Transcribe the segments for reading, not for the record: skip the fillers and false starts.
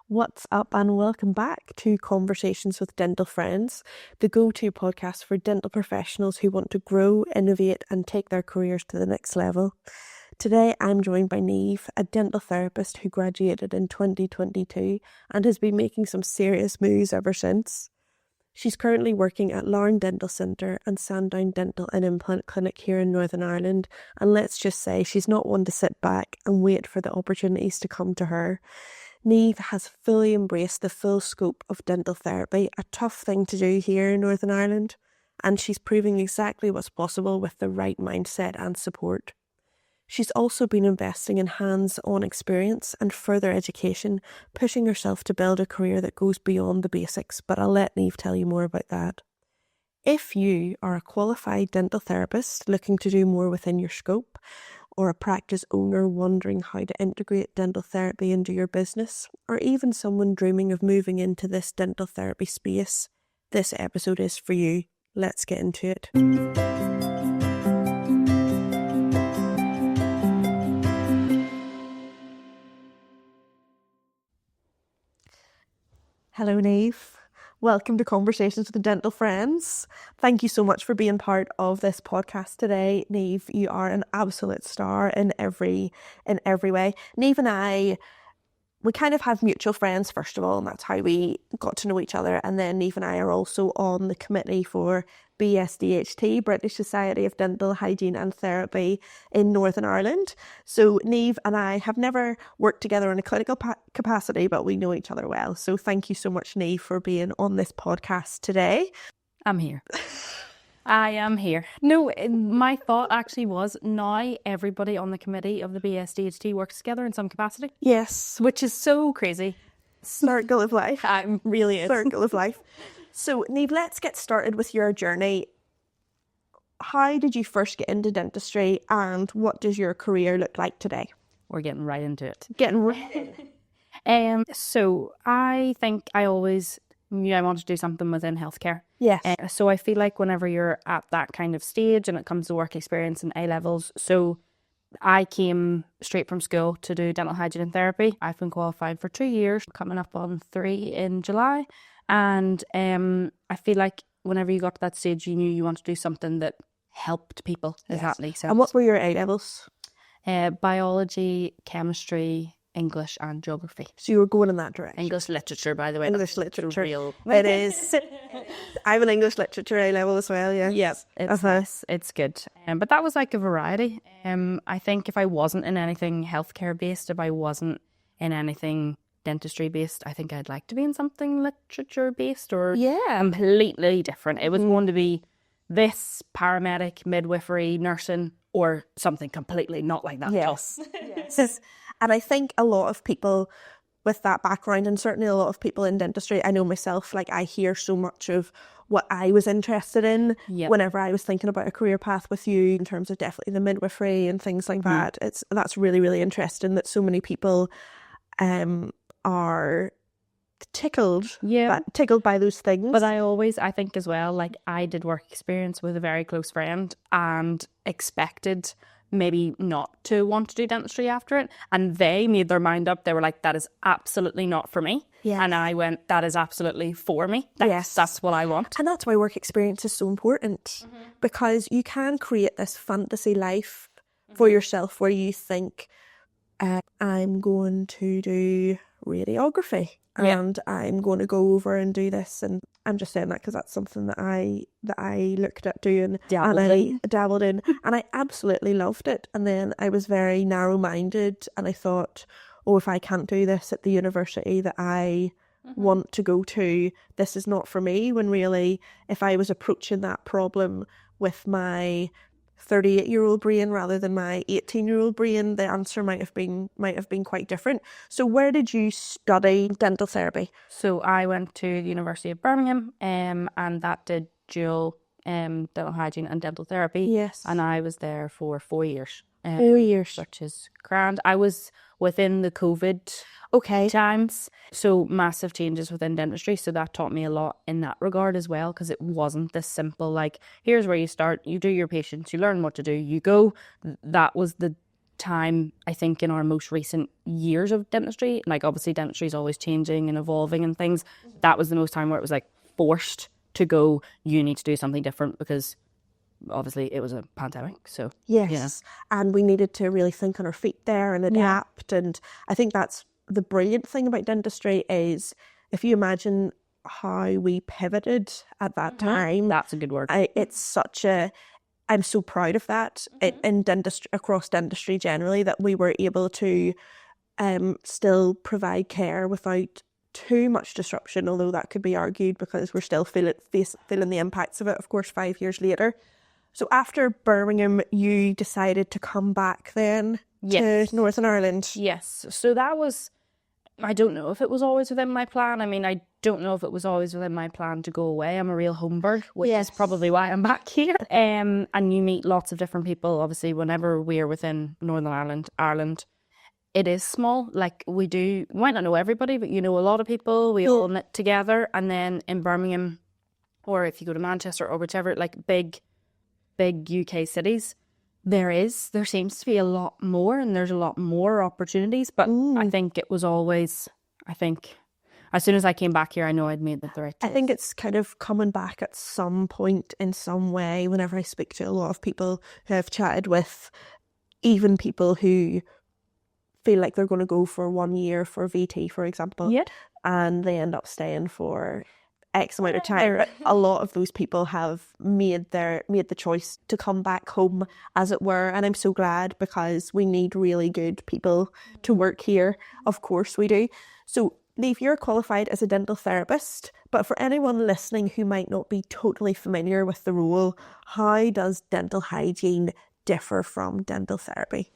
What's up and welcome back to Conversations with Dental Friends, the go-to podcast for dental professionals who want to grow, innovate and take their careers to the next level. Today I'm joined by Niamh, a dental therapist who graduated in 2022 and has been making some serious moves ever since. She's currently working at Larne Dental Centre and Sandown Dental and Implant Clinic here in Northern Ireland, and let's just say she's not one to sit back and wait for the opportunities to come to her. Niamh has fully embraced the full scope of dental therapy, a tough thing to do here in Northern Ireland, and she's proving exactly what's possible with the right mindset and support. She's also been investing in hands-on experience and further education, pushing herself to build a career that goes beyond the basics, but I'll let Niamh tell you more about that. If you are a qualified dental therapist looking to do more within your scope, or a practice owner wondering how to integrate dental therapy into your business, or even someone dreaming of moving into this dental therapy space, this episode is for you. Let's get into it. Hello, Niamh. Welcome to Conversations with the Dental Friends. Thank you so much for being part of this podcast today. Niamh, you are an absolute star in every way. Niamh and we kind of have mutual friends, first of all, and that's how we got to know each other. And then Niamh and I are also on the committee for BSDHT, British Society of Dental, Hygiene and Therapy in Northern Ireland. So Niamh and I have never worked together in a clinical capacity, but we know each other well. So thank you so much, Niamh, for being on this podcast today. I'm here. I am here. No, my thought actually was now everybody on the committee of the BSDHT works together in some capacity. Yes. Which is so crazy. Circle of life. It really is. Circle of life. So, Niamh, let's get started with your journey. How did you first get into dentistry and what does your career look like today? We're getting right into it. So I think I always knew I wanted to do something within healthcare. Yes. So I feel like whenever you're at that kind of stage and it comes to work experience and A-levels, so I came straight from school to do dental hygiene and therapy. I've been qualified for 2 years, coming up on 3 in July. And I feel like whenever you got to that stage, you knew you wanted to do something that helped people. Yes. If that makes sense. And what were your A-levels? Biology, chemistry, English and geography. So you were going in that direction. English literature, by the way. English literature. It is. I have an English literature A-level as well, yeah. Yes, it's good. But that was like a variety. I think if I wasn't in anything healthcare based, if I wasn't in anything dentistry based, I think I'd like to be in something literature based or completely different. It was going to be this, paramedic, midwifery, nursing, or something completely not like that. Yes. Yes. And I think a lot of people with that background, and certainly a lot of people in dentistry, I know myself, like I hear so much of what I was interested in whenever I was thinking about a career path with you in terms of definitely the midwifery and things like that. That's really, really interesting that so many people are tickled by those things. But I think as well, like I did work experience with a very close friend and expected maybe not to want to do dentistry after it, and they made their mind up. They were like, that is absolutely not for me. And I went, that is absolutely for me. That's what I want. And that's why work experience is so important, because you can create this fantasy life for yourself where you think, I'm going to do radiography and I'm going to go over and do this. And I'm just saying that because that's something that I looked at doing and I dabbled in and I absolutely loved it. And then I was very narrow-minded and I thought, oh, if I can't do this at the university that I want to go to, this is not for me. When really, if I was approaching that problem with my 38-year-old brain rather than my 18-year-old brain, the answer might have been quite different. So where did you study dental therapy? So I went to the University of Birmingham and that did dual dental hygiene and dental therapy. Yes. And I was there for 4 years. 4 years. Which is grand. I was within the COVID times, so massive changes within dentistry, so that taught me a lot in that regard as well, because it wasn't this simple like, here's where you start, you do your patients, you learn what to do, you go. That was the time, I think, in our most recent years of dentistry, like obviously dentistry is always changing and evolving and things, that was the most time where it was like forced to go, you need to do something different, because obviously it was a pandemic. So yes, and we needed to really think on our feet there and adapt. And I think that's the brilliant thing about dentistry is, if you imagine how we pivoted at that time, that's a good word. I'm so proud of that in dentistry, across dentistry generally, that we were able to still provide care without too much disruption, although that could be argued because we're still feeling the impacts of it, of course, 5 years later. So after Birmingham, you decided to come back then to Northern Ireland. Yes. So that was, I don't know if it was always within my plan. I mean, I don't know if it was always within my plan to go away. I'm a real home bird, which is probably why I'm back here. And you meet lots of different people, obviously, whenever we're within Northern Ireland. It is small. Like, we might not know everybody, but you know a lot of people. We all knit together. And then in Birmingham, or if you go to Manchester or whichever, like big UK cities, there seems to be a lot more, and there's a lot more opportunities. But I think it was always, as soon as I came back here, I know I'd made the right choice. I think it's kind of coming back at some point in some way. Whenever I speak to a lot of people who I've chatted with, even people who feel like they're going to go for 1 year for VT, for example, and they end up staying for X amount of time. A lot of those people have made the choice to come back home, as it were, and I'm so glad, because we need really good people to work here. Of course we do. So Niamh, you're qualified as a dental therapist, but for anyone listening who might not be totally familiar with the role, how does dental hygiene differ from dental therapy?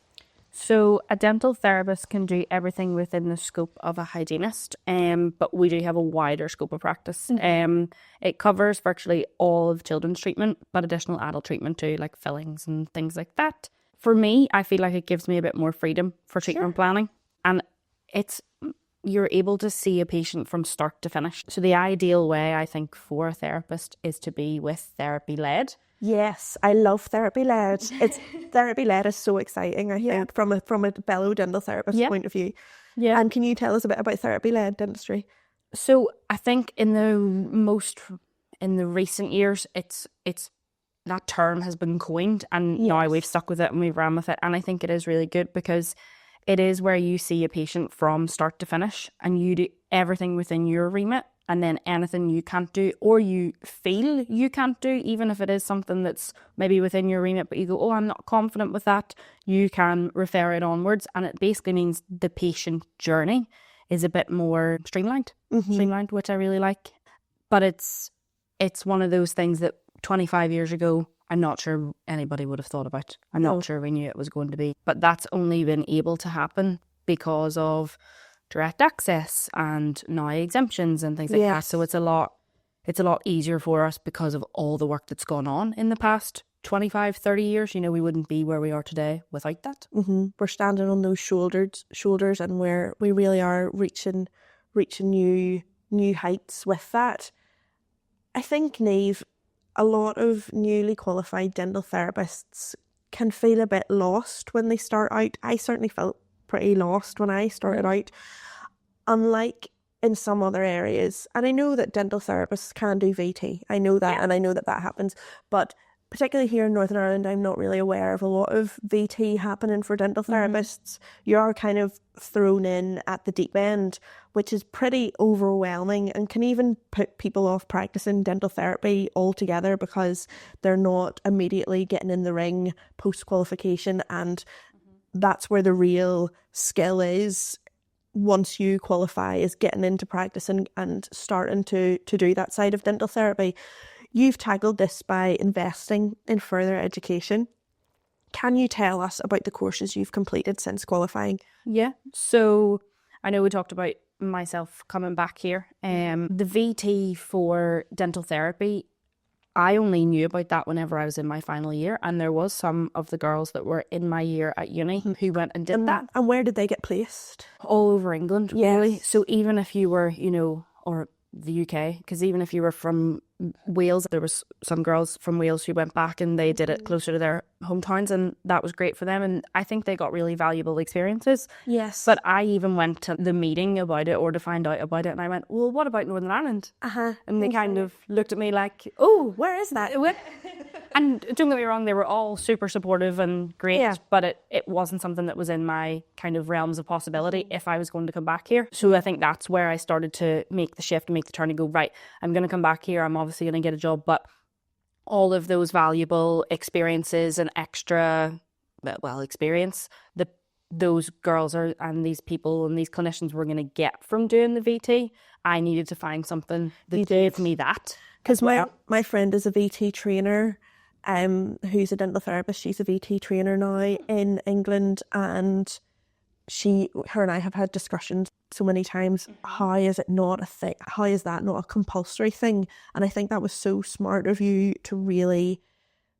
So a dental therapist can do everything within the scope of a hygienist, but we do have a wider scope of practice. It covers virtually all of children's treatment, but additional adult treatment too, like fillings and things like that. For me, I feel like it gives me a bit more freedom for treatment planning, and you're able to see a patient from start to finish. So the ideal way, I think, for a therapist is to be with therapy-led. Yes, I love therapy-led. Therapy-led is so exciting, I think, from a fellow dental therapist point of view. Yeah. And can you tell us a bit about therapy-led dentistry? So I think in the recent years, it's that term has been coined, and now we've stuck with it and we've ran with it. And I think it is really good, because it is where you see a patient from start to finish, and you do everything within your remit. And then anything you can't do, or you feel you can't do, even if it is something that's maybe within your remit, but you go, oh, I'm not confident with that, you can refer it onwards. And it basically means the patient journey is a bit more streamlined, which I really like. But it's one of those things that 25 years ago, I'm not sure anybody would have thought about. I'm not sure we knew it was going to be. But that's only been able to happen because of direct access and now exemptions and things like that. So it's a lot easier for us because of all the work that's gone on in the past 25, 30 years. You know, we wouldn't be where we are today without that. We're standing on those shoulders, and we really are reaching new heights with that. I think, Niamh, a lot of newly qualified dental therapists can feel a bit lost when they start out. I certainly felt pretty lost when I started out, unlike in some other areas. And I know that dental therapists can do VT. I know that, and I know that happens. But particularly here in Northern Ireland, I'm not really aware of a lot of VT happening for dental therapists. You are kind of thrown in at the deep end, which is pretty overwhelming and can even put people off practicing dental therapy altogether, because they're not immediately getting in the ring post-qualification. And that's where the real skill is, once you qualify, is getting into practice and starting to do that side of dental therapy. You've tackled this by investing in further education. Can you tell us about the courses you've completed since qualifying? Yeah, so I know we talked about myself coming back here. The VT for dental therapy, I only knew about that whenever I was in my final year, and there was some of the girls that were in my year at uni who went and did that. And where did they get placed? All over England, really. So even if you were, or the UK, because even if you were from Wales. There was some girls from Wales who went back and they did it closer to their hometowns, and that was great for them. And I think they got really valuable experiences. Yes. But I even went to the meeting about it, or to find out about it, and I went, well, what about Northern Ireland? And they kind of looked at me like, oh, where is that? And don't get me wrong, they were all super supportive and great, but it wasn't something that was in my kind of realms of possibility if I was going to come back here. So I think that's where I started to make the shift and make the turn and go, right, I'm going to come back here. I'm obviously going to get a job, but all of those valuable experiences and extra, experience that those girls and these people and these clinicians were going to get from doing the VT, I needed to find something that gave me that. Because my friend is a VT trainer, who's a dental therapist. She's a VT trainer now in England, and her and I have had discussions so many times. How is it not a thing? How is that not a compulsory thing? And I think that was so smart of you to really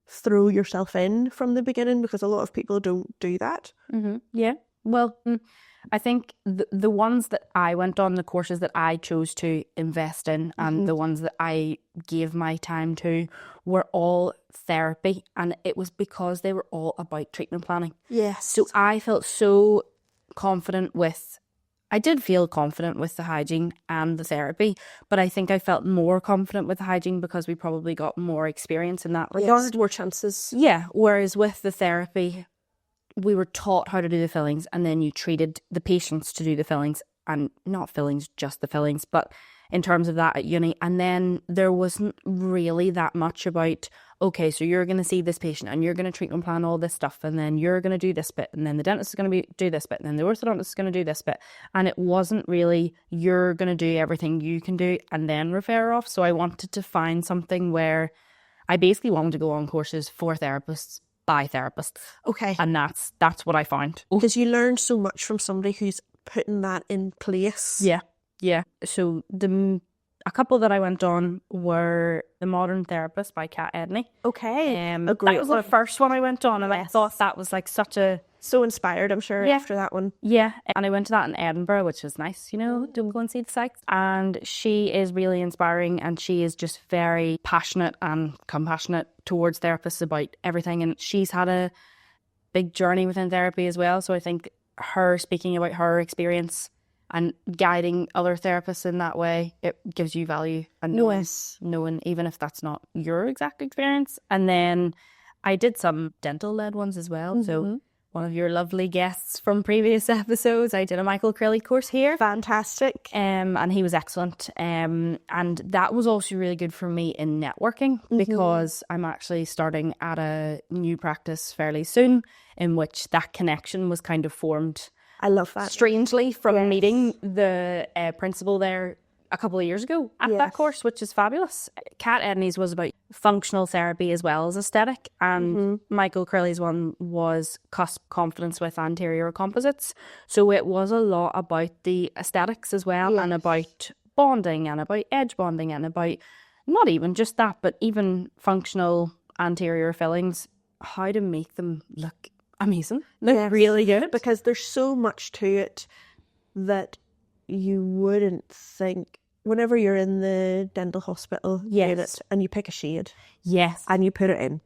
throw yourself in from the beginning, because a lot of people don't do that. Yeah. Well, I think the ones that I went on, the courses that I chose to invest in, and the ones that I gave my time to, were all therapy, and it was because they were all about treatment planning. Yes. So I felt so confident I did feel confident with the hygiene and the therapy, but I think I felt more confident with the hygiene because we probably got more experience in that regard. More chances. Yeah, whereas with the therapy, we were taught how to do the fillings, and then you treated the patients to do the fillings, and not fillings, just the fillings, but in terms of that at uni. And then there wasn't really that much about, okay, so you're going to see this patient and you're going to treatment plan all this stuff, and then you're going to do this bit, and then the dentist is going to do this bit, and then the orthodontist is going to do this bit. And it wasn't really, you're going to do everything you can do and then refer off. So I wanted to find something where I basically wanted to go on courses for therapists by therapists. Okay. And that's what I found. Because you learn so much from somebody who's putting that in place. Yeah. So a couple that I went on were The Modern Therapist by Edney. Okay. That was the first one I went on, and I thought that was like so inspired, I'm sure, after that one. Yeah, and I went to that in Edinburgh, which was nice, don't go and see the sights. And she is really inspiring, and she is just very passionate and compassionate towards therapists about everything. And she's had a big journey within therapy as well. So I think her speaking about her experience and guiding other therapists in that way, it gives you value and knowing, even if that's not your exact experience. And then I did some dental-led ones as well. So one of your lovely guests from previous episodes, I did a Michael Crilly course here. Fantastic. And he was excellent. And that was also really good for me in networking, because I'm actually starting at a new practice fairly soon, in which that connection was kind of formed. I love that. Strangely, from meeting the principal there a couple of years ago at that course, which is fabulous. Kat Edney's was about functional therapy as well as aesthetic, and Michael Crilly's one was CUSP, confidence with anterior composites. So it was a lot about the aesthetics as well, and about bonding, and about edge bonding, and about not even just that, but even functional anterior fillings, how to make them look amazing, look really good. Because there's so much to it that you wouldn't think whenever you're in the dental hospital unit and you pick a shade and you put it in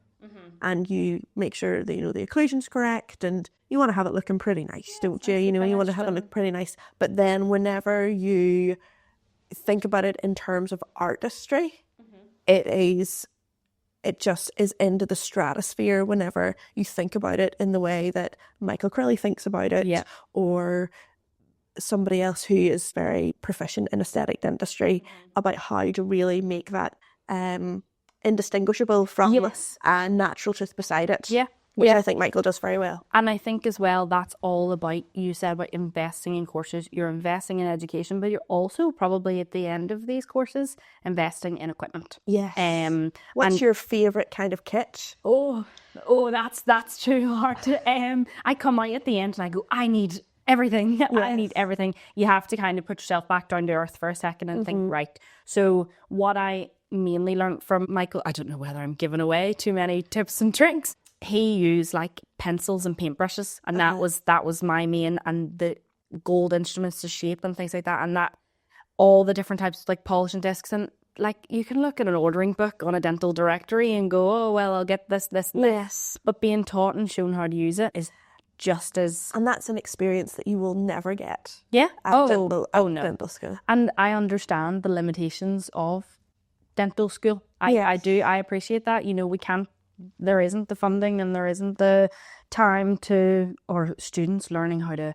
and you make sure that the occlusion's correct, and you want to have it looking pretty nice, don't you? You want to have it look pretty nice. But then whenever you think about it in terms of artistry, it just is into the stratosphere whenever you think about it in the way that Michael Crilly thinks about it, or somebody else who is very proficient in aesthetic dentistry, about how to really make that indistinguishable from a natural tooth beside it. Which I think Michael does very well. And I think as well, that's all about, you said about investing in courses, you're investing in education, but you're also probably at the end of these courses investing in equipment. Yes. What's your favourite kind of kit? Oh, that's too hard to, I come out at the end and I go, I need everything. I need everything. You have to kind of put yourself back down to earth for a second and think, right. So what I mainly learned from Michael, I don't know whether I'm giving away too many tips and tricks. He used like pencils and paintbrushes, and that was my main, and the gold instruments to shape and things like that, and that all the different types of like polishing discs, and like, you can look at an ordering book on a dental directory and go, oh, well, I'll get this, this, Yes. but being taught and shown how to use it is just as... And that's an experience that you will never get Yeah. at No. dental school. And I understand the limitations of dental school. I do. I appreciate that. You know, there isn't the funding and there isn't the time or students learning how to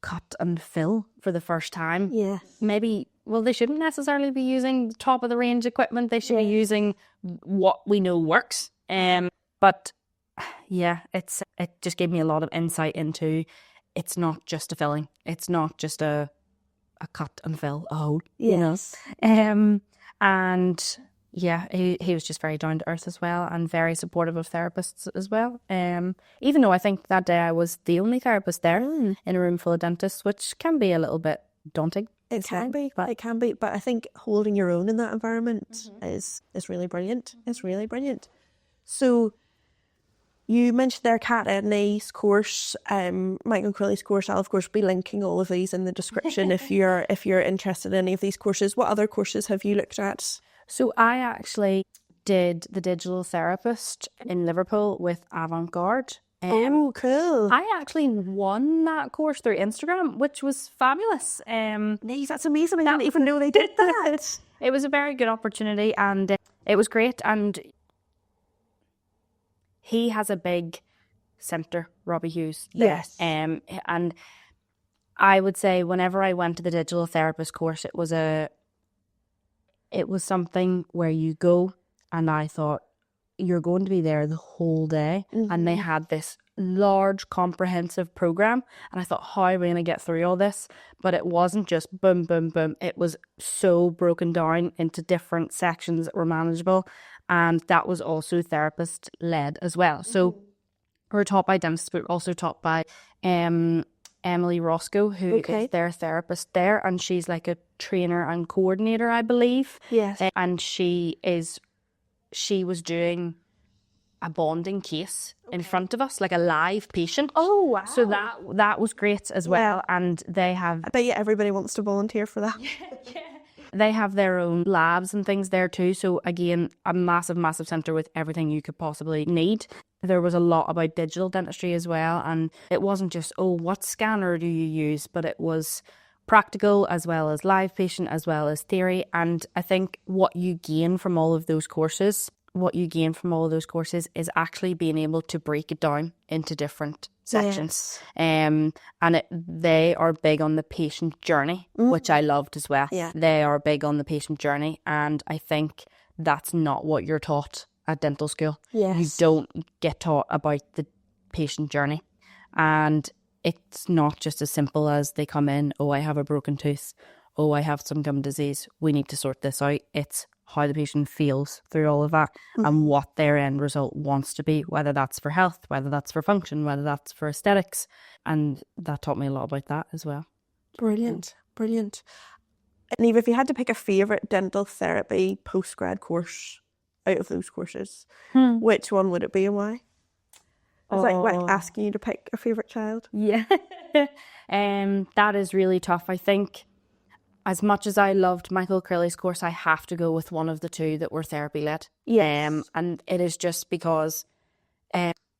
cut and fill for the first time. Yeah. Maybe, well, they shouldn't necessarily be using top of the range equipment. They should be using what we know works. But yeah, it just gave me a lot of insight into, it's not just a filling. It's not just a cut and fill. You know. And yeah, he was just very down to earth as well, and very supportive of therapists as well. Even though I think that day I was the only therapist there in a room full of dentists, which can be a little bit daunting. It can be, but I think holding your own in that environment is really brilliant. It's really brilliant. So you mentioned there Kat Edney's course, Michael Crilly's course. I'll of course be linking all of these in the description if you're interested in any of these courses. What other courses have you looked at? So I actually did the digital therapist in Liverpool with Avant Garde. Oh, cool. I actually won that course through Instagram, which was fabulous. Nice, that's amazing. I didn't even know they did that. It was a very good opportunity, and it was great. And he has a big centre, Robbie Hughes. Yes. And I would say whenever I went to the digital therapist course, it was something where you go, and I thought, you're going to be there the whole day. And they had this large comprehensive program, and I thought, how are we going to get through all this? But it wasn't just boom, boom, boom. It was so broken down into different sections that were manageable, and that was also therapist led as well. So we're taught by dentists, but also taught by Emily Roscoe, who is their therapist there, and she's like a trainer and coordinator, I believe. Yes. And she was doing a bonding case in front of us, like a live patient. Oh, wow. So that was great as well. And they have... I bet you everybody wants to volunteer for that. They have their own labs and things there too. So again, a massive, massive centre with everything you could possibly need. There was a lot about digital dentistry as well. And it wasn't just, what scanner do you use? But it was practical as well as live patient as well as theory. And I think what you gain from all of those courses is actually being able to break it down into different sections. Yes. And they are big on the patient journey, which I loved as well. Yeah. They are big on the patient journey, and I think that's not what you're taught at dental school. Yes. You don't get taught about the patient journey, and it's not just as simple as they come in, I have a broken tooth, I have some gum disease, we need to sort this out. It's how the patient feels through all of that and what their end result wants to be, whether that's for health, whether that's for function, whether that's for aesthetics. And that taught me a lot about that as well. Brilliant. And Niamh, if you had to pick a favourite dental therapy postgrad course out of those courses, which one would it be and why? It's like asking you to pick a favourite child. Yeah. That is really tough. I think as much as I loved Michael Crilly's course, I have to go with one of the two that were therapy led. Yes. And it is just because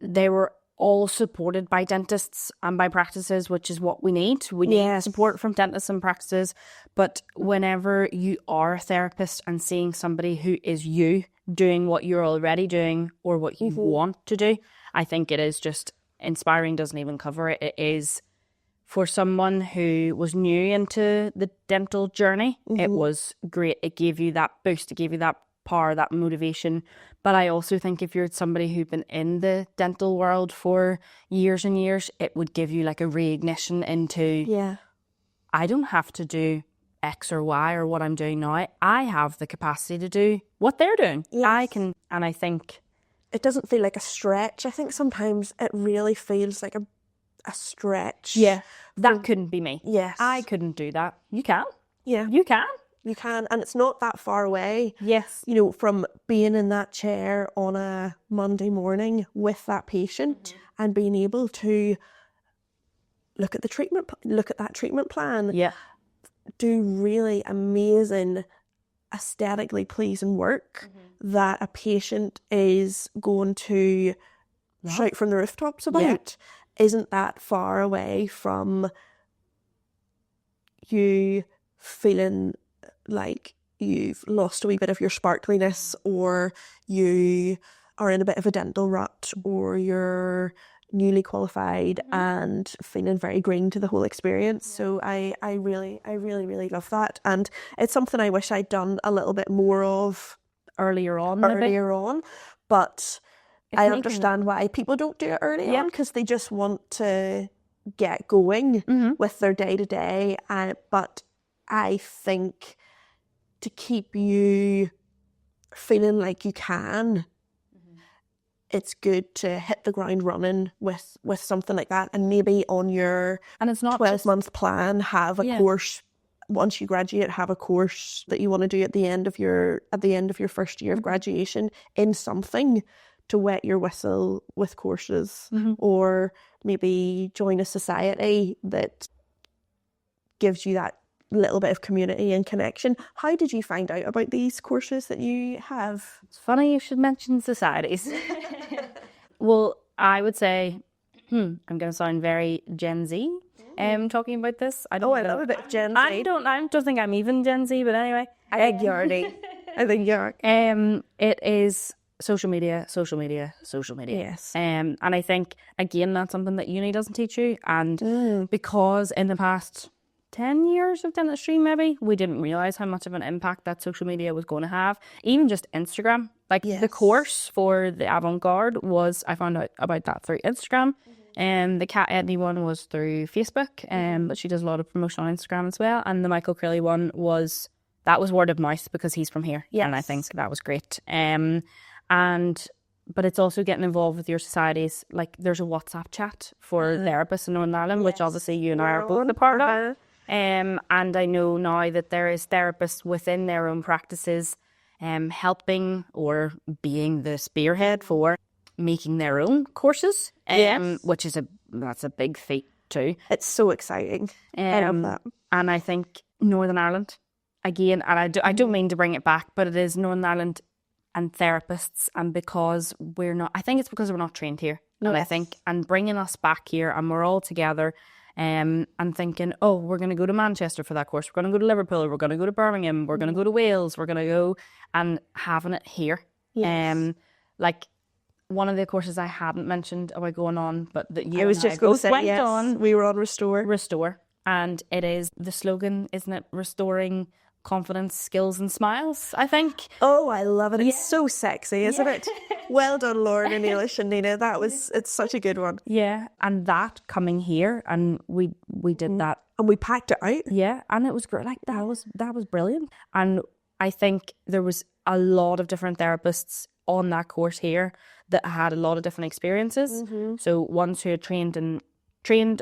they were all supported by dentists and by practices, which is what we need. We need support from dentists and practices. But whenever you are a therapist and seeing somebody who is you doing what you're already doing or what you want to do, I think it is just inspiring. Doesn't even cover it. It is for someone who was new into the dental journey. It was great. It gave you that boost. It gave you that power, that motivation. But I also think if you're somebody who's been in the dental world for years and years, it would give you like a reignition into, I don't have to do X or Y or what I'm doing now. I have the capacity to do what they're doing. Yes. I can, and I think it doesn't feel like a stretch. I think sometimes it really feels like a stretch. Yeah, that couldn't be me. Yes. I couldn't do that. You can. Yeah. You can. You can, and it's not that far away. Yes. You know, from being in that chair on a Monday morning with that patient and being able to look at that treatment plan. Yeah. Do really amazing aesthetically pleasing work that a patient is going to shout from the rooftops about isn't that far away from you feeling like you've lost a wee bit of your sparkliness, or you are in a bit of a dental rut, or you're newly qualified and feeling very green to the whole experience. So I really love that, and it's something I wish I'd done a little bit more of earlier on, but I understand why people don't do it early on, because they just want to get going with their day-to-day. But I think to keep you feeling like you can, it's good to hit the ground running with something like that, and maybe on your 12-month plan have a course. Once you graduate, have a course that you want to do at the end of your first year of graduation in something to wet your whistle with courses, or maybe join a society that gives you that little bit of community and connection. How did you find out about these courses that you have? It's funny you should mention societies. Well, I would say, I'm going to sound very Gen Z talking about this. I love a bit of Gen Z. I don't think I'm even Gen Z, but anyway. I think you are. It is social media. Yes. And I think, again, that's something that uni doesn't teach you. And because in the past 10 years of dentistry, maybe, we didn't realise how much of an impact that social media was going to have. Even just Instagram. Like the course for the Avant Garde I found out about that through Instagram. And the Cat Edney one was through Facebook. But she does a lot of promotion on Instagram as well. And the Michael Crilly one was word of mouth because he's from here. Yes. And I think that was great. But it's also getting involved with your societies. Like there's a WhatsApp chat for therapists in Northern Ireland, which obviously you and I are both a part of. And I know now that there is therapists within their own practices helping or being the spearhead for making their own courses, which is that's a big feat too. It's so exciting. I love that. And I think Northern Ireland, again, and I don't mean to bring it back, but it is Northern Ireland and therapists, and because I think it's because we're not trained here. No, and I think, and bringing us back here and we're all together and thinking, oh, we're going to go to Manchester for that course, we're going to go to Liverpool, we're going to go to Birmingham, we're going to go to Wales, we're going to go, and having it here. Yes. Like one of the courses I hadn't mentioned about going on, but that you I was just going to say, went on. We were on Restore. And it is, the slogan, isn't it, restoring confidence, skills and smiles, I think. Oh, I love it. It's so sexy, isn't it? Well done, Lauren and Eilish and Nina. It's such a good one. Yeah, and that coming here, and we did that. And we packed it out. Yeah, and it was great. Like that was brilliant. And I think there was a lot of different therapists on that course here that had a lot of different experiences. So ones who had trained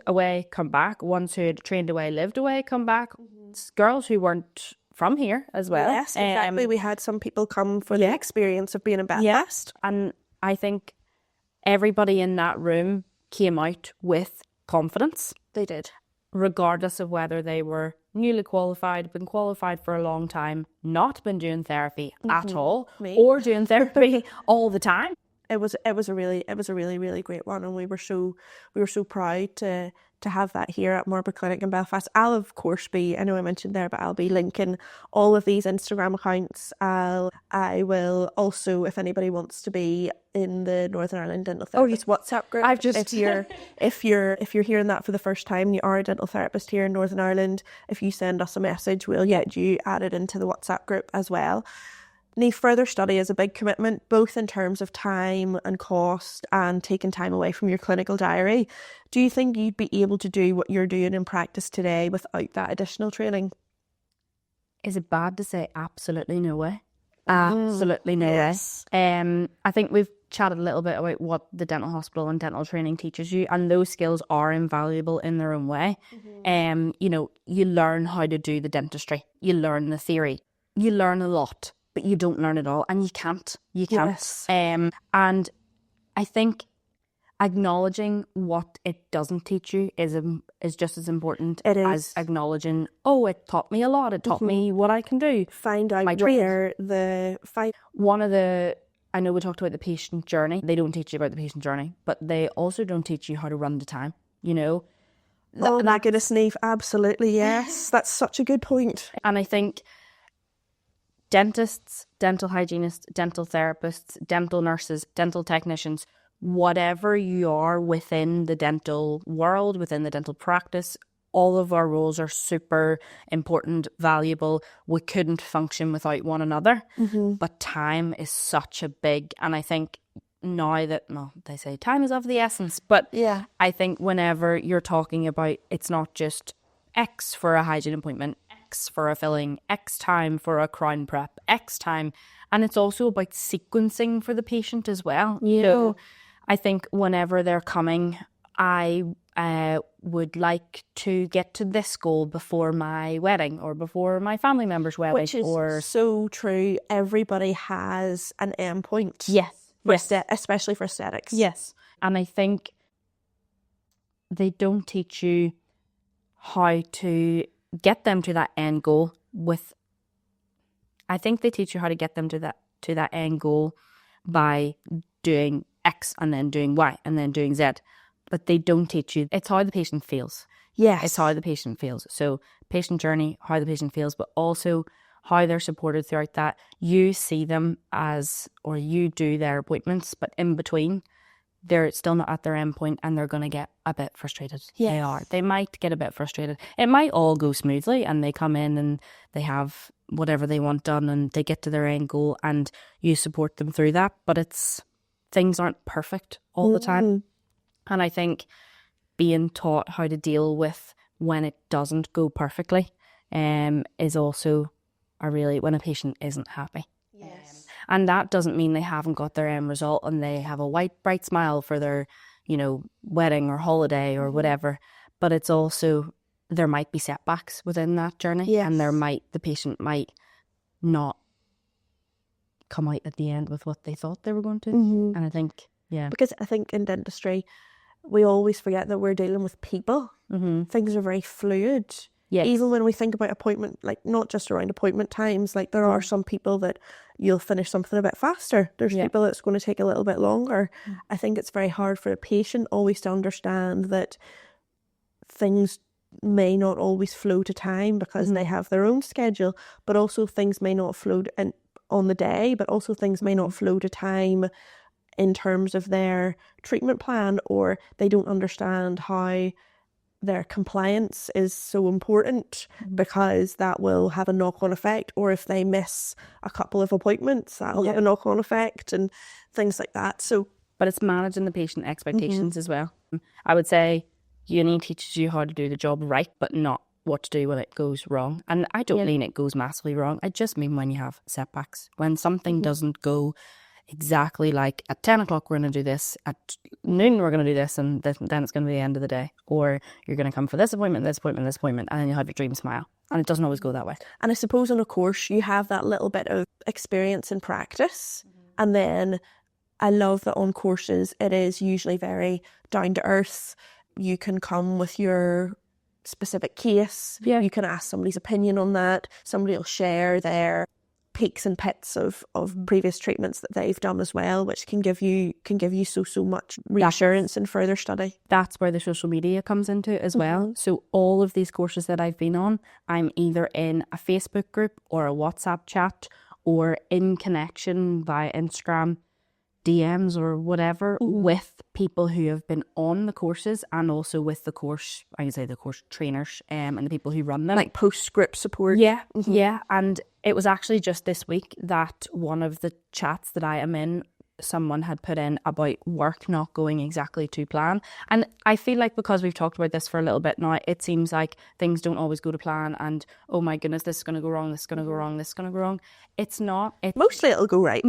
away, come back. Ones who had trained away, lived away, come back. Girls who weren't from here as well. Yes, exactly. We had some people come for the experience of being in Belfast. Yeah. And I think everybody in that room came out with confidence. They did. Regardless of whether they were newly qualified, been qualified for a long time, not been doing therapy at all, or doing therapy all the time. It was a really great one, and we were so proud to have that here at Marlborough Clinic in Belfast. I'll of course I know I mentioned there, but I'll be linking all of these Instagram accounts. I will also, if anybody wants to be in the Northern Ireland Dental Therapist WhatsApp group. If you're hearing that for the first time, you are a dental therapist here in Northern Ireland, if you send us a message, we'll get you added into the WhatsApp group as well. Niamh, further study is a big commitment, both in terms of time and cost and taking time away from your clinical diary. Do you think you'd be able to do what you're doing in practice today without that additional training? Is it bad to say absolutely no way? Absolutely no way. I think we've chatted a little bit about what the dental hospital and dental training teaches you, and those skills are invaluable in their own way. You learn how to do the dentistry. You learn the theory. You learn a lot. But you don't learn it all, and you can't. Yes. And I think acknowledging what it doesn't teach you is just as important It is. as acknowledging, oh, it taught me a lot. It taught me what I can do. Find out where One of the, I know we talked about the patient journey. They don't teach you about the patient journey, but they also don't teach you how to run the time, you know. Oh my goodness, Niamh, absolutely, yes. That's such a good point. And I think dentists, dental hygienists, dental therapists, dental nurses, dental technicians, whatever you are within the dental world, within the dental practice, all of our roles are super important, valuable. We couldn't function without one another. But time is such a big, and I think now that, well, they say time is of the essence, but Yeah. I think whenever you're talking about, it's not just X for a hygiene appointment, X for a filling, X time for a crown prep, X time, and it's also about sequencing for the patient as well. Yeah. So I think whenever they're coming, I would like to get to this goal before my wedding or before my family member's wedding. Which is so true. Everybody has an end point. Yes. Especially for aesthetics. Yes. And I think they don't teach you how to get them to that end goal I think they teach you how to get them to that end goal by doing X and then doing Y and then doing Z. But they don't teach you, it's how the patient feels. Yes. It's how the patient feels. So patient journey, how the patient feels, but also how they're supported throughout that. You see them or you do their appointments, but in between, they're still not at their end point and they're going to get a bit frustrated. Yes. They are. They might get a bit frustrated. It might all go smoothly and they come in and they have whatever they want done and they get to their end goal and you support them through that. But things aren't perfect all the time. And I think being taught how to deal with when it doesn't go perfectly is also when a patient isn't happy. Yes. And that doesn't mean they haven't got their end result and they have a bright smile for their, wedding or holiday or whatever. But it's also, there might be setbacks within that journey. Yes. And the patient might not come out at the end with what they thought they were going to. And I think, Because I think in dentistry, we always forget that we're dealing with people. Things are very fluid. Yes. Even when we think about appointment, like not just around appointment times, like there are some people that you'll finish something a bit faster. There's people that's going to take a little bit longer. I think it's very hard for a patient always to understand that things may not always flow to time because they have their own schedule, but also things may not flow on the day, but also things may not flow to time in terms of their treatment plan, or they don't understand how their compliance is so important because that will have a knock-on effect, or if they miss a couple of appointments, that'll have a knock-on effect and things like that. But it's managing the patient expectations as well. I would say uni teaches you how to do the job right, but not what to do when it goes wrong. And I don't mean it goes massively wrong. I just mean when you have setbacks, when something doesn't go exactly like at 10 o'clock we're going to do this, at noon we're going to do this, and then it's going to be the end of the day. Or you're going to come for this appointment, this appointment, this appointment, and then you'll have your dream smile. And it doesn't always go that way. And I suppose on a course you have that little bit of experience and practice. And then I love that on courses it is usually very down to earth. You can come with your specific case. You can ask somebody's opinion on that. Somebody will share their peaks and pits of previous treatments that they've done as well, which can give you so much reassurance and further study. That's where the social media comes into as well. So all of these courses that I've been on, I'm either in a Facebook group or a WhatsApp chat or in connection via Instagram DMs or whatever with people who have been on the courses, and also with the course, I can say the course trainers and the people who run them. Like postscript support. Yeah. And it was actually just this week that one of the chats that I am in, someone had put in about work not going exactly to plan. And I feel like because we've talked about this for a little bit now, it seems like things don't always go to plan and, oh my goodness, this is going to go wrong, this is going to go wrong, this is going to go wrong. It's not. Mostly it'll go right.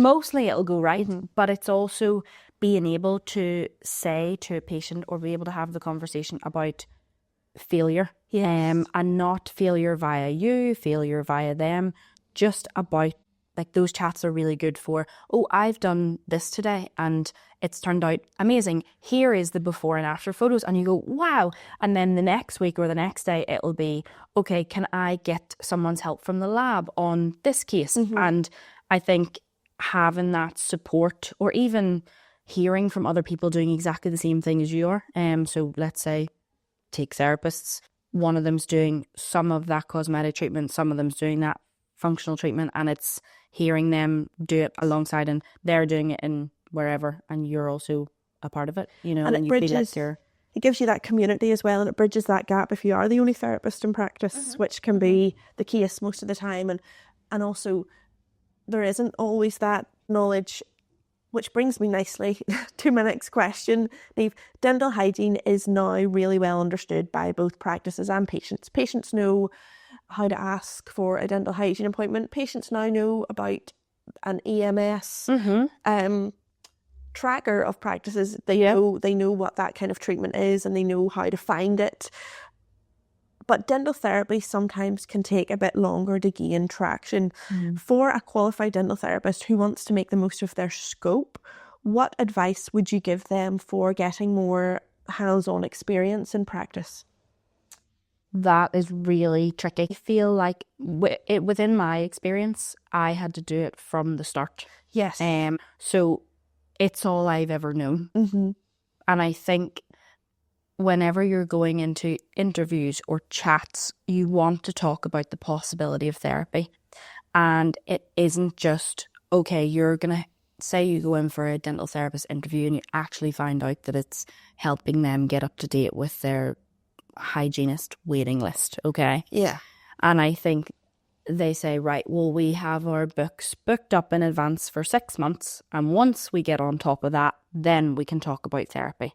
But it's also being able to say to a patient or be able to have the conversation about failure. And not failure via you, failure via them, just about, like, those chats are really good for, oh, I've done this today and it's turned out amazing. Here is the before and after photos. And you go, wow. And then the next week or the next day, it'll be, okay, can I get someone's help from the lab on this case? And I think having that support, or even hearing from other people doing exactly the same thing as you are. So let's say, take therapists. One of them's doing some of that cosmetic treatment, some of them's doing that functional treatment, and it's hearing them do it alongside, and they're doing it in wherever, and you're also a part of it, you know, and you feel like you're... It gives you that community as well, and it bridges that gap if you are the only therapist in practice, which can be the case most of the time. And also, there isn't always that knowledge, which brings me nicely to my next question. Niamh, dental hygiene is now really well understood by both practices and patients. Patients know how to ask for a dental hygiene appointment. Patients now know about an EMS tracker of practices. They know what that kind of treatment is, and they know how to find it. But dental therapy sometimes can take a bit longer to gain traction. For a qualified dental therapist who wants to make the most of their scope, what advice would you give them for getting more hands-on experience in practice? That is really tricky. I feel like within my experience, I had to do it from the start. Yes. So it's all I've ever known. And I think whenever you're going into interviews or chats, you want to talk about the possibility of therapy. And it isn't just, okay, you're going to say you go in for a dental therapist interview and you actually find out that it's helping them get up to date with their hygienist waiting list, okay? Yeah. And I think they say, right, well, we have our books booked up in advance for 6 months. And once we get on top of that, then we can talk about therapy.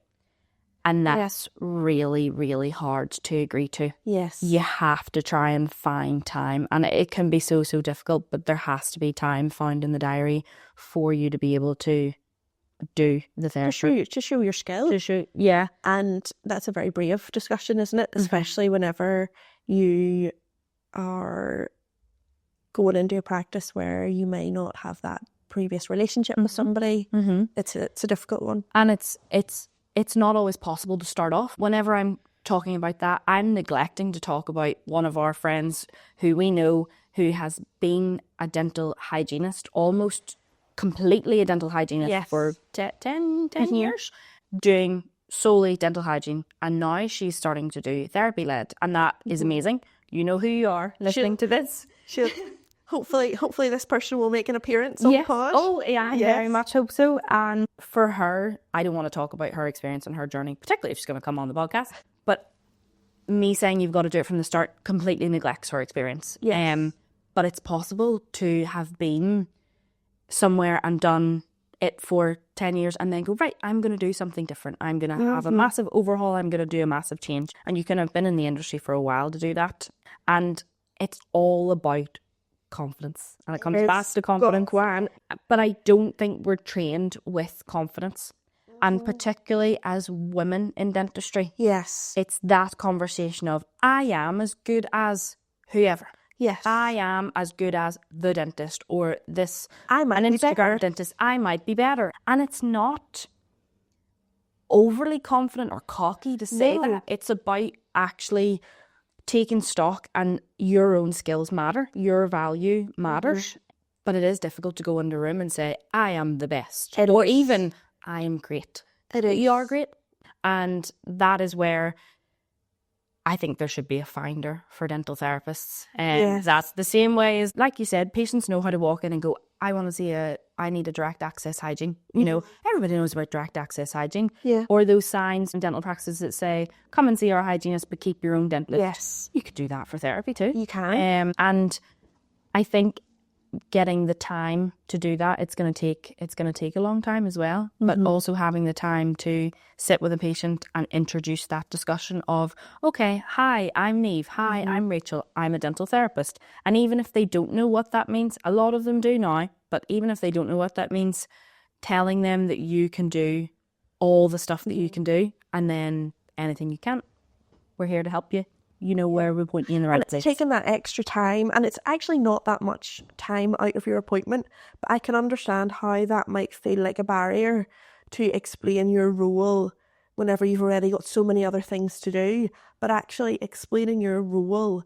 And that's really, really hard to agree to. Yes. You have to try and find time. And it can be so difficult, but there has to be time found in the diary for you to be able to do the therapy. To show your skill. Yeah. And that's a very brave discussion, isn't it? Especially whenever you are going into a practice where you may not have that previous relationship with somebody. It's a difficult one. And it's not always possible to start off. Whenever I'm talking about that, I'm neglecting to talk about one of our friends who we know who has been a dental hygienist, almost completely a dental hygienist for 10 years, doing solely dental hygiene. And now she's starting to do therapy-led. And that is amazing. You know who you are listening to this. Hopefully this person will make an appearance on the pod. Oh, yeah, I very much hope so. And for her, I don't want to talk about her experience and her journey, particularly if she's going to come on the podcast. But me saying you've got to do it from the start completely neglects her experience. Yes. But it's possible to have been somewhere and done it for 10 years and then go, right, I'm going to do something different. I'm going to have a massive overhaul. I'm going to do a massive change. And you can have been in the industry for a while to do that. And it's all about confidence, and it comes back to confidence. But I don't think we're trained with confidence, and particularly as women in dentistry, it's that conversation of I am as good as whoever. I am as good as the dentist, or this I might be better dentist. I might be better, and it's not overly confident or cocky to say that. It's about actually taking stock, and your own skills matter, your value matters, but it is difficult to go into a room and say, I am the best, or even, I am great. You are great. And that is where I think there should be a finder for dental therapists. And that's the same way as, like you said, patients know how to walk in and go, I need a direct access hygiene. You know, everybody knows about direct access hygiene. Or those signs in dental practices that say, come and see our hygienist, but keep your own dentist. You could do that for therapy too. You can. And I think getting the time to do that, it's going to take a long time as well, but also having the time to sit with a patient and introduce that discussion of, okay, hi, I'm Niamh, hi, I'm Rachel, I'm a dental therapist. And even if they don't know what that means, a lot of them do now, but even if they don't know what that means, telling them that you can do all the stuff that you can do, and then anything you can't, we're here to help you. You know where we point you in the right place. Taking that extra time, and it's actually not that much time out of your appointment, but I can understand how that might feel like a barrier to explain your role whenever you've already got so many other things to do, but actually explaining your role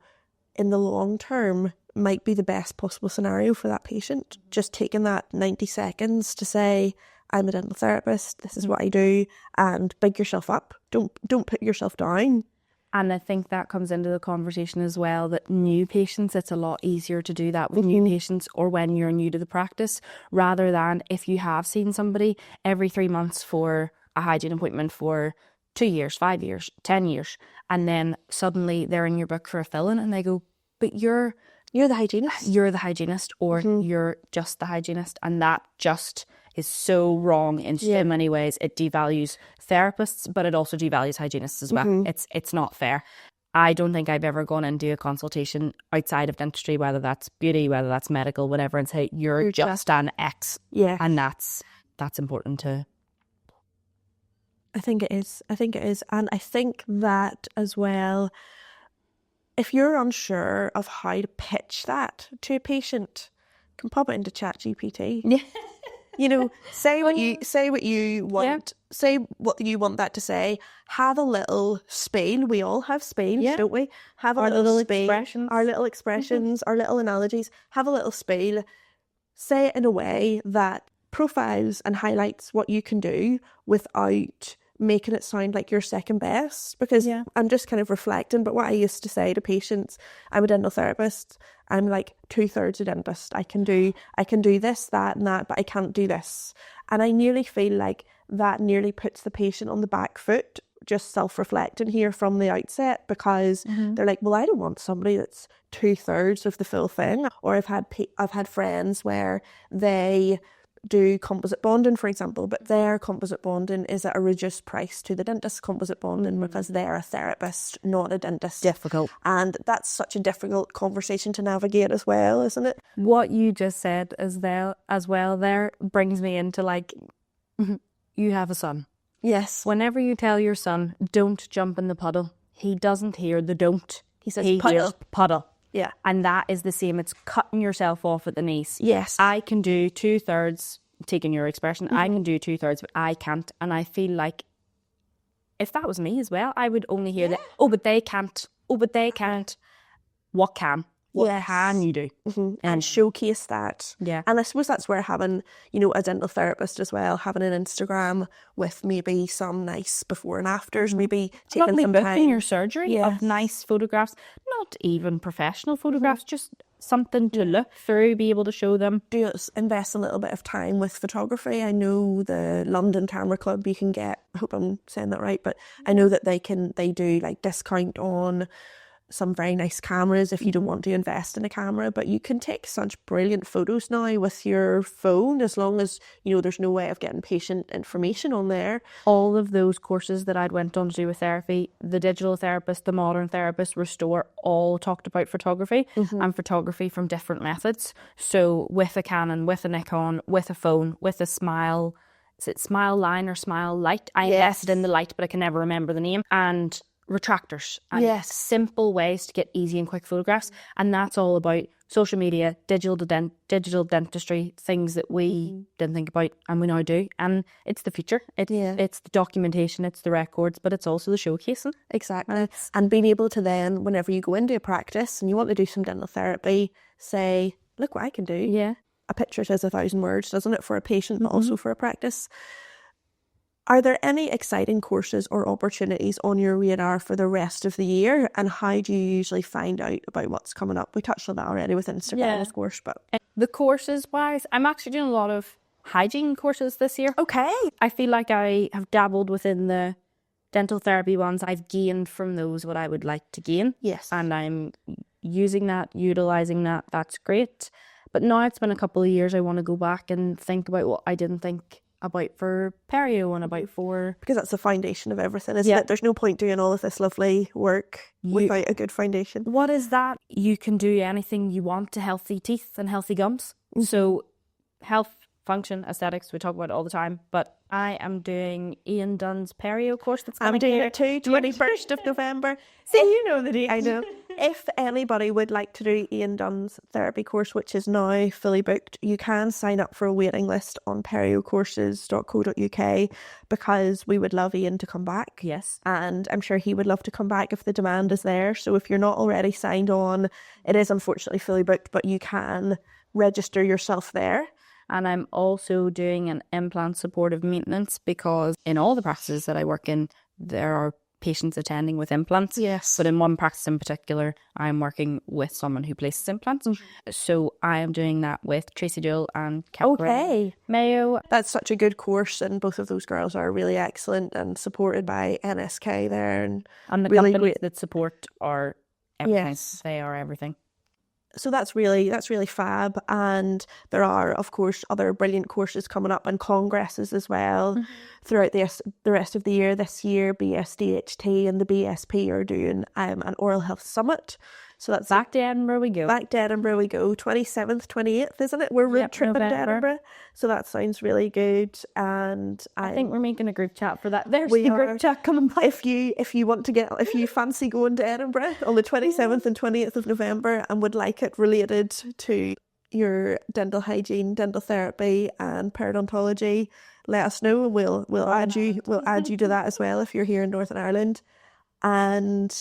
in the long term might be the best possible scenario for that patient. Just taking that 90 seconds to say, I'm a dental therapist, this is what I do, and big yourself up. Don't put yourself down. And I think that comes into the conversation as well, that new patients, it's a lot easier to do that with new patients or when you're new to the practice, rather than if you have seen somebody every 3 months for a hygiene appointment for 2 years, 5 years, 10 years, and then suddenly they're in your book for a fill-in and they go, but you're the hygienist. You're the hygienist, or you're just the hygienist. And that just is so wrong in so many ways. It devalues therapists, but it also devalues hygienists as well. It's not fair. I don't think I've ever gone into a consultation outside of dentistry, whether that's beauty, whether that's medical, whatever, and say, you're just an X. Yeah. And that's important to... I think it is. And I think that as well, if you're unsure of how to pitch that to a patient, you can pop it into ChatGPT. Yeah. You know, say what you want. Say what you want that to say. Have a little spiel. We all have spiels, don't we? Have our little spiel, expressions. Our little expressions, our little analogies. Have a little spiel. Say it in a way that profiles and highlights what you can do without making it sound like you're second best. Because I'm just kind of reflecting, but what I used to say to patients, I'm a dental therapist, I'm like 2/3 a dentist. I can do this, that and that, but I can't do this. And I nearly feel like that nearly puts the patient on the back foot, just self-reflecting here from the outset, because they're like, well, I don't want somebody that's 2/3 of the full thing. Or I've had friends where they do composite bonding, for example, but their composite bonding is at a reduced price to the dentist composite bonding because they're a therapist, not a dentist. Difficult. And that's such a difficult conversation to navigate as well, isn't it? What you just said as well there brings me into like, you have a son. Yes. Whenever you tell your son, don't jump in the puddle, he doesn't hear the don't. He says he puddle. hears puddle. Yeah. And that is the same. It's cutting yourself off at the knees. Yes. I can do 2/3, taking your expression, I can do 2/3, but I can't. And I feel like if that was me as well, I would only hear that, oh, but they can't. Oh, but they can't. What can? What can you do? And showcase that. Yeah. And I suppose that's where having, a dental therapist as well, having an Instagram with maybe some nice before and afters, maybe taking some time in your surgery of nice photographs, not even professional photographs, just something to look through, be able to show them. Do invest a little bit of time with photography. I know the London Camera Club, you can get, I hope I'm saying that right, but I know that they do like discount on some very nice cameras if you don't want to invest in a camera, but you can take such brilliant photos now with your phone, as long as there's no way of getting patient information on there. All of those courses that I'd went on to do with therapy, the digital therapist, the modern therapist, Restore, all talked about photography and photography from different methods. So with a Canon, with a Nikon, with a phone, with a Smile, is it Smile Line or Smile Light? I invested in the light, but I can never remember the name. And retractors and simple ways to get easy and quick photographs. And that's all about social media, digital dentistry, things that we didn't think about and we now do. And it's the future. It's the documentation, it's the records, but it's also the showcasing. Exactly. And being able to then, whenever you go into a practice and you want to do some dental therapy, say, look what I can do. Yeah. A picture says 1,000 words, doesn't it, for a patient, but also for a practice. Are there any exciting courses or opportunities on your radar for the rest of the year? And how do you usually find out about what's coming up? We touched on that already with Instagram, of course. But the courses wise, I'm actually doing a lot of hygiene courses this year. Okay. I feel like I have dabbled within the dental therapy ones. I've gained from those what I would like to gain. Yes. And I'm using that, utilising that. That's great. But now it's been a couple of years, I want to go back and think about what I didn't think about for perio and about for... Because that's the foundation of everything, isn't it? There's no point doing all of this lovely work without a good foundation. What is that? You can do anything you want to healthy teeth and healthy gums. So health, function, aesthetics, we talk about it all the time. But I am doing Ian Dunn's perio course that's coming. I'm doing it too, 21st of November. See, you know the date. I know. If anybody would like to do Ian Dunn's therapy course, which is now fully booked, you can sign up for a waiting list on periocourses.co.uk, because we would love Ian to come back. Yes. And I'm sure he would love to come back if the demand is there. So if you're not already signed on, it is unfortunately fully booked, but you can register yourself there. And I'm also doing an implant supportive maintenance, because in all the practices that I work in, there are patients attending with implants. Yes. But in one practice in particular, I'm working with someone who places implants. So I am doing that with Tracy Jewell and Catherine Mayo. That's such a good course, and both of those girls are really excellent and supported by NSK there. And the really companies great. that support are everything. Yes. They are everything. So that's really fab. And there are, of course, other brilliant courses coming up and congresses as well throughout the rest of the year. This year, BSDHT and the BSP are doing an oral health summit. So that's back to Edinburgh we go. Back to Edinburgh we go. 27th, 28th, isn't it? We're road tripping to Edinburgh. So that sounds really good. And I think we're making a group chat for that. There's the group chat coming by. If you fancy going to Edinburgh on the 27th and 28th of November and would like it related to your dental hygiene, dental therapy and periodontology, let us know, and we'll add you to that as well if you're here in Northern Ireland. And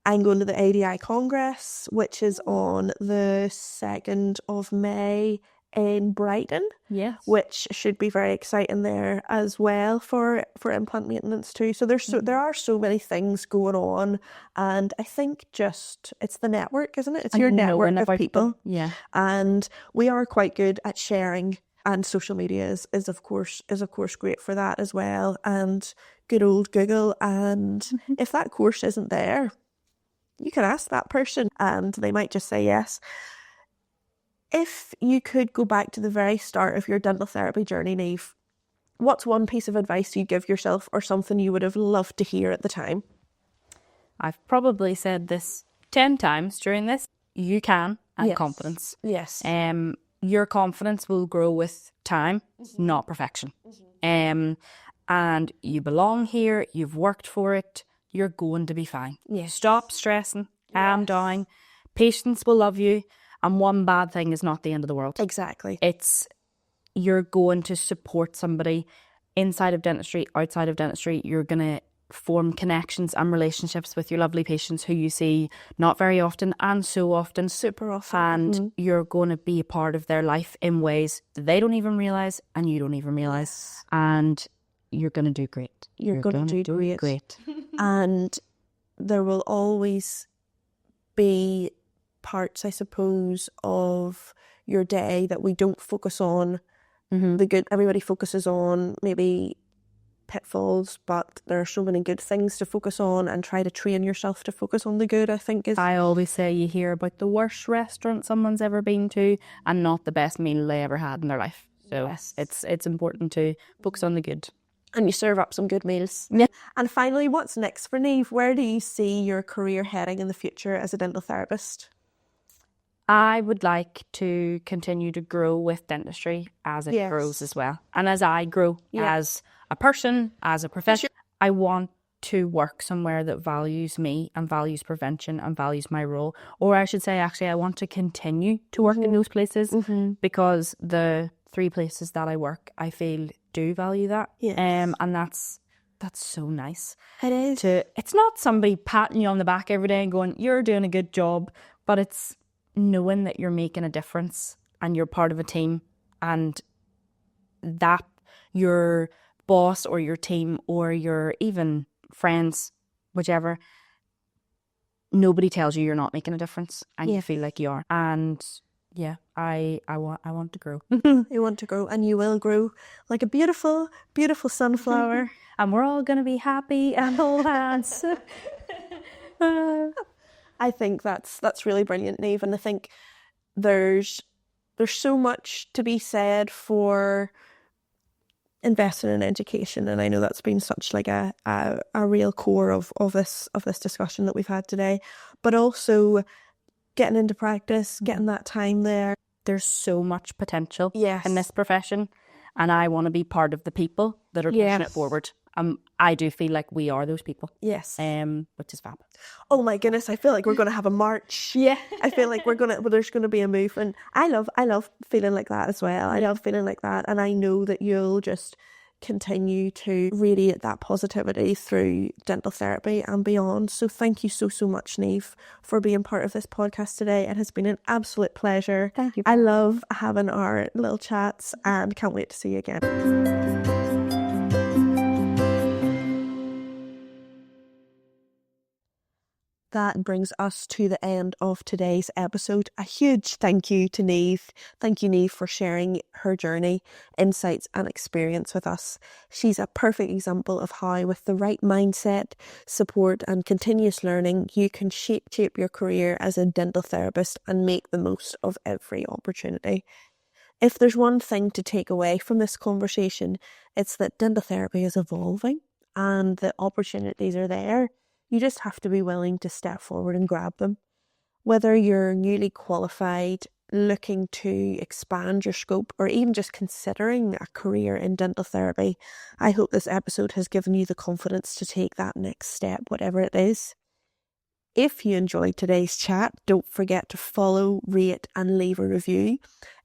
I'm going to the ADI Congress, which is on the 2nd of May in Brighton. Yes. Which should be very exciting there as well for implant maintenance too. So there are so many things going on, and I think it's the network, isn't it? It's your network of people. Yeah. And we are quite good at sharing, and social media is of course great for that as well. And good old Google, and if that course isn't there, you can ask that person and they might just say yes. If you could go back to the very start of your dental therapy journey, Niamh, what's one piece of advice you give yourself, or something you would have loved to hear at the time? I've probably said this 10 times during this. You can, and confidence. Yes. Your confidence will grow with time, not perfection. And you belong here, you've worked for it, you're going to be fine. Yes. Stop stressing, calm down. Patients will love you, and one bad thing is not the end of the world. Exactly. You're going to support somebody inside of dentistry, outside of dentistry. You're going to form connections and relationships with your lovely patients who you see not very often, and so often. Super often. And you're going to be a part of their life in ways that they don't even realise and you don't even realise. And you're going to do great. You're going to do great. And there will always be parts, I suppose, of your day that we don't focus on. The good. Everybody focuses on maybe pitfalls, but there are so many good things to focus on, and try to train yourself to focus on the good, I think is... I always say you hear about the worst restaurant someone's ever been to and not the best meal they ever had in their life. So it's important to focus on the good. And you serve up some good meals. Yeah. And finally, what's next for Niamh? Where do you see your career heading in the future as a dental therapist? I would like to continue to grow with dentistry as it grows as well. And as I grow as a person, as a professional, I want to work somewhere that values me and values prevention and values my role. Or I should say, actually, I want to continue to work in those places because the 3 places that I work, I feel do value that. Yes. And that's so nice. It is. It's not somebody patting you on the back every day and going, you're doing a good job, but it's knowing that you're making a difference and you're part of a team, and that your boss or your team or your even friends, whichever, nobody tells you you're not making a difference and you feel like you are. And yeah, I want to grow. You want to grow, and you will grow like a beautiful, beautiful sunflower. And we're all going to be happy and all that. I think that's really brilliant, Niamh, and I think there's so much to be said for investing in education, and I know that's been such like a real core of this discussion that we've had today, but also getting into practice, getting that time there. There's so much potential in this profession, and I want to be part of the people that are pushing it forward. I do feel like we are those people. Yes. Which is fab. Oh my goodness, I feel like we're going to have a march. Yeah. I feel like there's going to be a movement. I love feeling like that as well. I love feeling like that. And I know that you'll just continue to radiate that positivity through dental therapy and beyond. So thank you so much, Niamh, for being part of this podcast today. It has been an absolute pleasure. Thank you. I love having our little chats and can't wait to see you again. That brings us to the end of today's episode. A huge thank you to Niamh. Thank you, Niamh, for sharing her journey, insights and experience with us. She's a perfect example of how, with the right mindset, support and continuous learning, you can shape your career as a dental therapist and make the most of every opportunity. If there's one thing to take away from this conversation, it's that dental therapy is evolving and the opportunities are there. You just have to be willing to step forward and grab them. Whether you're newly qualified, looking to expand your scope, or even just considering a career in dental therapy, I hope this episode has given you the confidence to take that next step, whatever it is. If you enjoyed today's chat, don't forget to follow, rate and leave a review.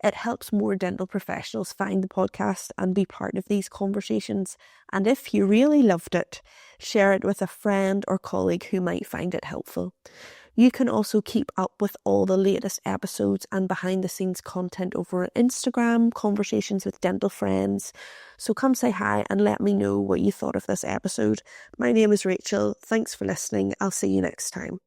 It helps more dental professionals find the podcast and be part of these conversations. And if you really loved it, share it with a friend or colleague who might find it helpful. You can also keep up with all the latest episodes and behind the scenes content over on Instagram, Conversations with Dental Friends. So come say hi and let me know what you thought of this episode. My name is Rachel. Thanks for listening. I'll see you next time.